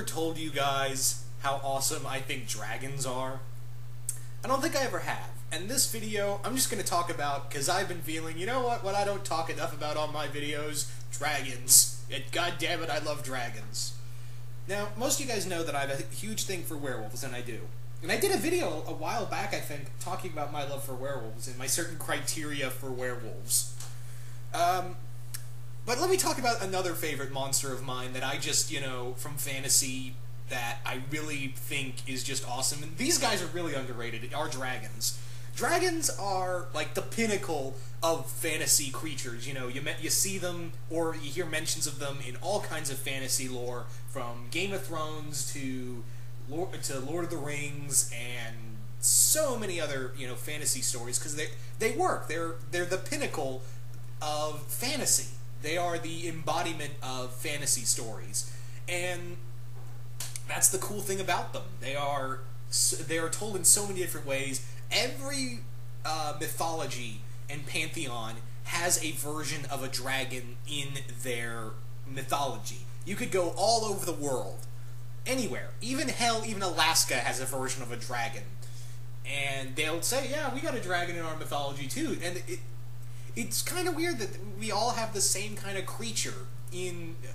ever told you guys how awesome I think dragons are? I don't think I ever have. And this video, I'm just going to talk about, because I've been feeling, you know what I don't talk enough about on my videos? Dragons. God damn it, I love dragons. Now, most of you guys know that I have a huge thing for werewolves, and I do. And I did a video a while back, I think, talking about my love for werewolves and my certain criteria for werewolves. But let me talk about another favorite monster of mine that I just, from fantasy, that I really think is just awesome. And these guys are really underrated, are dragons. Dragons are, like, the pinnacle of fantasy creatures. You see them, or you hear mentions of them in all kinds of fantasy lore, from Game of Thrones to Lord of the Rings, and so many other, fantasy stories, because they work. They're the pinnacle of fantasy. They are the embodiment of fantasy stories. And that's the cool thing about them. They are told in so many different ways. Every mythology and pantheon has a version of a dragon in their mythology. You could go all over the world, anywhere. Even Alaska has a version of a dragon. And they'll say, yeah, we got a dragon in our mythology too. And it's kind of weird that we all have the same kind of creature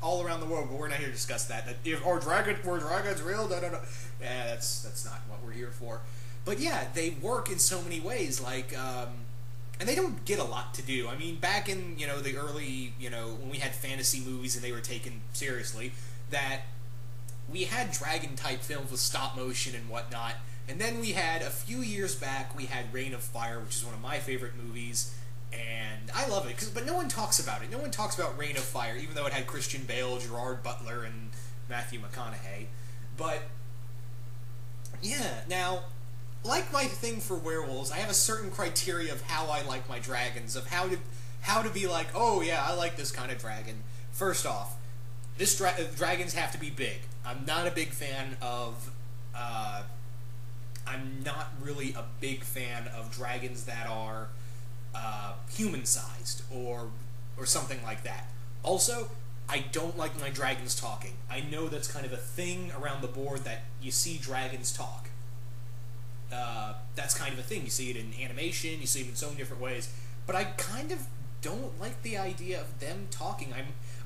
all around the world, but we're not here to discuss that. Were dragons real? No. Yeah, that's not what we're here for. But yeah, they work in so many ways, like, and they don't get a lot to do. I mean, back in, the early, when we had fantasy movies and they were taken seriously, that we had dragon-type films with stop motion and whatnot, and then we had, a few years back, we had Reign of Fire, which is one of my favorite movies, and I love it, but no one talks about it. No one talks about Reign of Fire, even though it had Christian Bale, Gerard Butler, and Matthew McConaughey. But, yeah, now, like my thing for werewolves, I have a certain criteria of how I like my dragons, of how to be like, oh yeah, I like this kind of dragon. First off, dragons have to be big. I'm not a big fan of, I'm not really a big fan of dragons that are human-sized, or something like that. Also, I don't like my dragons talking. I know that's kind of a thing around the board that you see dragons talk. That's kind of a thing. You see it in animation, you see it in so many different ways, but I kind of don't like the idea of them talking.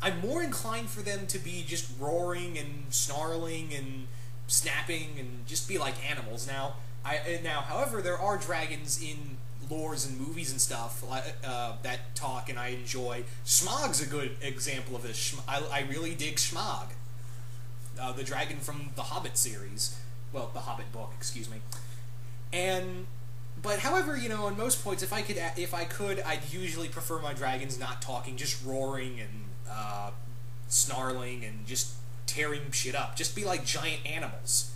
I'm more inclined for them to be just roaring and snarling and snapping and just be like animals. Now, however, there are dragons in lores and movies and stuff that talk, and I enjoy. Smaug's a good example of this. I really dig Smaug, the dragon from the Hobbit series. Well, the Hobbit book, excuse me. But however, on most points, if I could, I'd usually prefer my dragons not talking, just roaring and snarling and just tearing shit up. Just be like giant animals.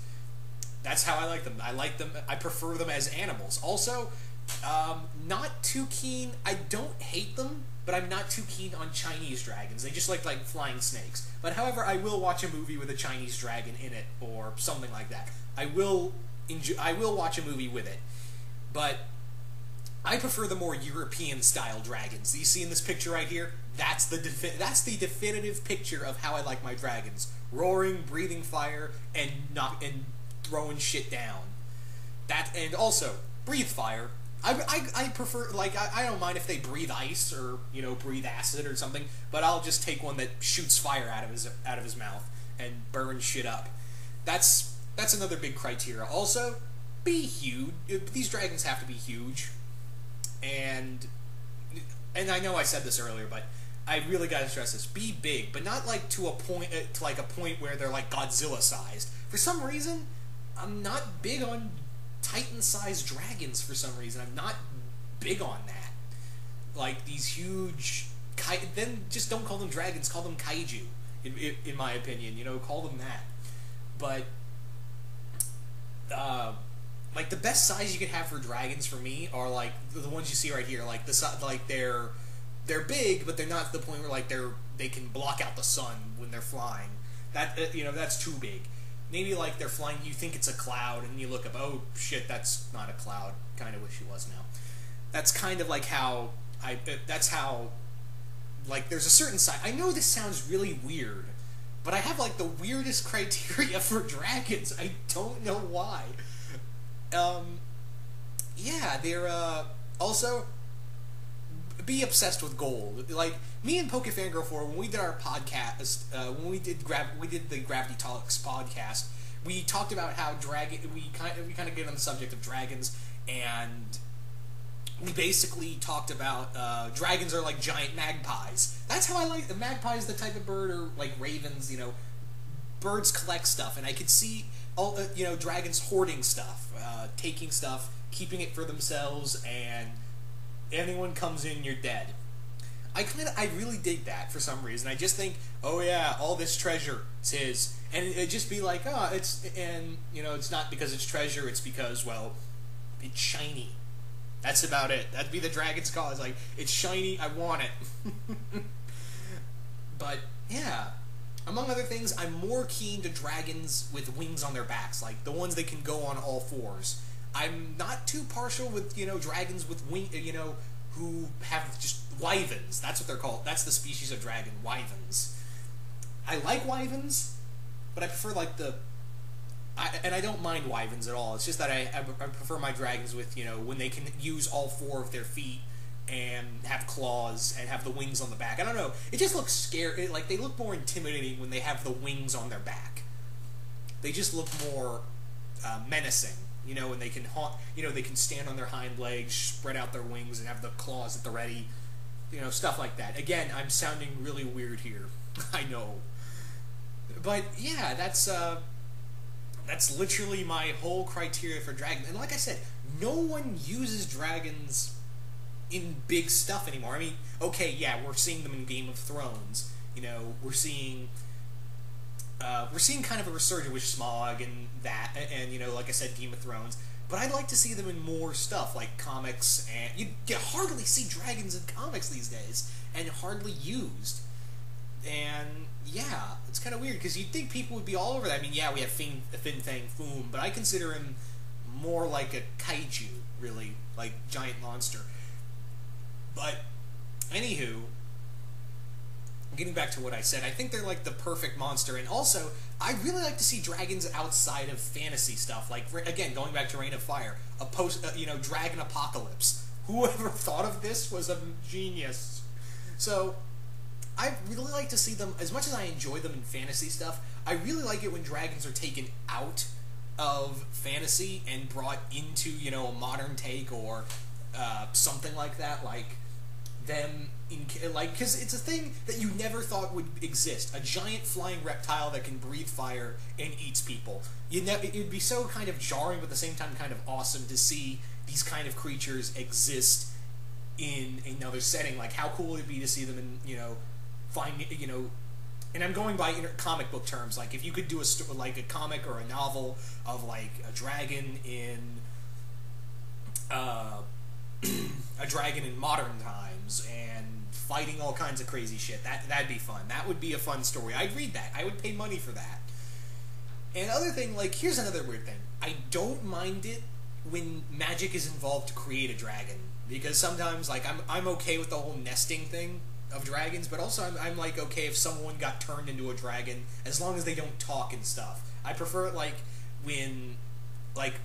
That's how I like them. I prefer them as animals. Also, not too keen. I don't hate them, but I'm not too keen on Chinese dragons. They just like flying snakes. But however, I will watch a movie with a Chinese dragon in it or something like that. I will watch a movie with it. But I prefer the more European-style dragons. You see in this picture right here? That's the definitive picture of how I like my dragons. Roaring, breathing fire, and throwing shit down. And also, breathe fire. I prefer, I don't mind if they breathe ice or, breathe acid or something, but I'll just take one that shoots fire out of his mouth and burns shit up. That's another big criteria. Also, be huge. These dragons have to be huge. And I know I said this earlier, but I really gotta stress this. Be big, but not to a point where they're like Godzilla-sized. For some reason, I'm not big on Titan-sized dragons for some reason. I'm not big on that. Like, these huge... Then just don't call them dragons, call them kaiju, in my opinion. Call them that. But, the best size you could have for dragons for me are, the ones you see right here. They're big, but they're not to the point where, they can block out the sun when they're flying. That's too big. Maybe, they're flying, you think it's a cloud, and you look up, oh, shit, that's not a cloud. Kind of wish it was now. That's kind of how there's a certain size. I know this sounds really weird, but I have like the weirdest criteria for dragons. I don't know why. Yeah, they're also be obsessed with gold. Like me and Poke Fangirl 4, when we did our podcast, when we did the Gravity Talks podcast, we talked about how we kind of get on the subject of dragons, and we basically talked about dragons are like giant magpies. That's how I like the magpie is the type of bird, or like ravens. You know, birds collect stuff, and I could see all dragons hoarding stuff, taking stuff, keeping it for themselves, and anyone comes in, you're dead. I really dig that for some reason. I just think, oh yeah, all this treasure, it's his, and it'd just be like, oh, it's not because it's treasure, it's because, well, it's shiny. That's about it. That'd be the dragon's call. It's like, it's shiny, I want it. But yeah, among other things, I'm more keen to dragons with wings on their backs, like the ones that can go on all fours. I'm not too partial with, dragons with who have just wyverns. That's what they're called. That's the species of dragon, wyverns. I like wyverns, but I prefer like and I don't mind wyverns at all. It's just that I prefer my dragons with, when they can use all four of their feet and have claws and have the wings on the back. I don't know. It just looks scary. Like, they look more intimidating when they have the wings on their back. They just look more menacing. And they can they can stand on their hind legs, spread out their wings, and have the claws at the ready. Stuff like that. Again, I'm sounding really weird here. I know. But, yeah, that's literally my whole criteria for dragons. And like I said, no one uses dragons in big stuff anymore. I mean, okay, yeah, we're seeing them in Game of Thrones. We're seeing kind of a resurgence with Smaug and that, and like I said, Game of Thrones. But I'd like to see them in more stuff, like comics, and you hardly see dragons in comics these days, and hardly used. And yeah, it's kind of weird, because you'd think people would be all over that. I mean, yeah, we have Fin Fang Foom, but I consider him more like a kaiju, really, like giant monster. But, anywho, getting back to what I said, I think they're like the perfect monster, and also, I really like to see dragons outside of fantasy stuff, like, again, going back to Reign of Fire, dragon apocalypse. Whoever thought of this was a genius. So, I really like to see them, as much as I enjoy them in fantasy stuff, I really like it when dragons are taken out of fantasy and brought into, a modern take, or something like that, like them because it's a thing that you never thought would exist. A giant flying reptile that can breathe fire and eats people. It'd be so kind of jarring, but at the same time kind of awesome to see these kind of creatures exist in another setting. Like, how cool would it be to see them in, and I'm going by comic book terms. Like, if you could do a comic or a novel of, like, a dragon in a dragon in modern times and fighting all kinds of crazy shit. That'd be fun. That would be a fun story. I'd read that. I would pay money for that. And other thing, like, here's another weird thing. I don't mind it when magic is involved to create a dragon, because sometimes, like, I'm okay with the whole nesting thing of dragons, but also I'm like, okay if someone got turned into a dragon, as long as they don't talk and stuff. I prefer it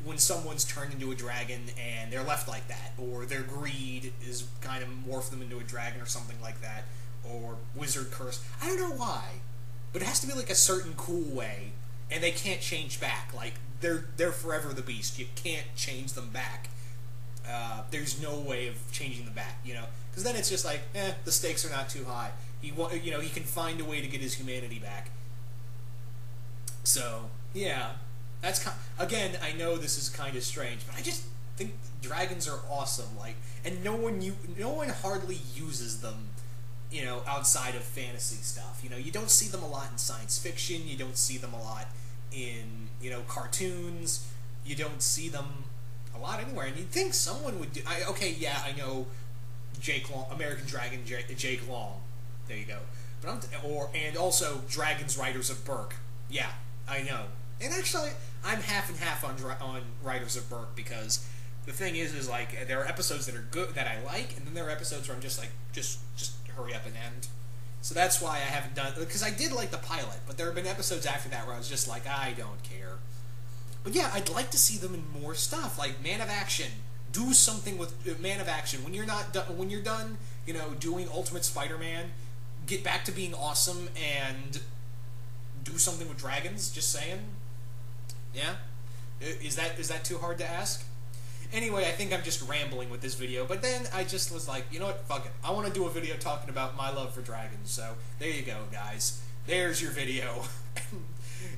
when someone's turned into a dragon and they're left like that, or their greed is kind of morphed them into a dragon or something like that, or wizard curse. I don't know why, but it has to be like a certain cool way, and they can't change back. Like, they're forever the beast. You can't change them back. There's no way of changing them back, because then it's just like, the stakes are not too high. He can find a way to get his humanity back. So, yeah. That's again, I know this is kind of strange, but I just think dragons are awesome. Like, and no one hardly uses them, outside of fantasy stuff. You don't see them a lot in science fiction. You don't see them a lot in cartoons. You don't see them a lot anywhere. And you'd think someone would do. I know Jake Long, American Dragon, Jake Long. There you go. But and also Dragons Riders of Berk. Yeah, I know. And actually, I'm half and half on Riders of Berk, because the thing is like, there are episodes that are good, that I like, and then there are episodes where I'm just like, just hurry up and end. So that's why I haven't done, because I did like the pilot, but there have been episodes after that where I was just like, I don't care. But yeah, I'd like to see them in more stuff, like Man of Action. Do something with Man of Action. When you're not done, when you're done, doing Ultimate Spider-Man, get back to being awesome and do something with dragons. Just saying. Yeah, is that too hard to ask? Anyway, I think I'm just rambling with this video, but then I just was like, you know what, fuck it. I want to do a video talking about my love for dragons, so there you go, guys. There's your video.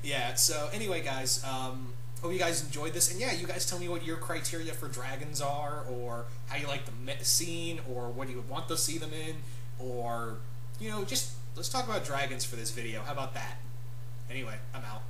Yeah, so anyway, guys, hope you guys enjoyed this, and yeah, you guys tell me what your criteria for dragons are, or how you like the scene, or what you would want to see them in, or, just, let's talk about dragons for this video. How about that? Anyway, I'm out.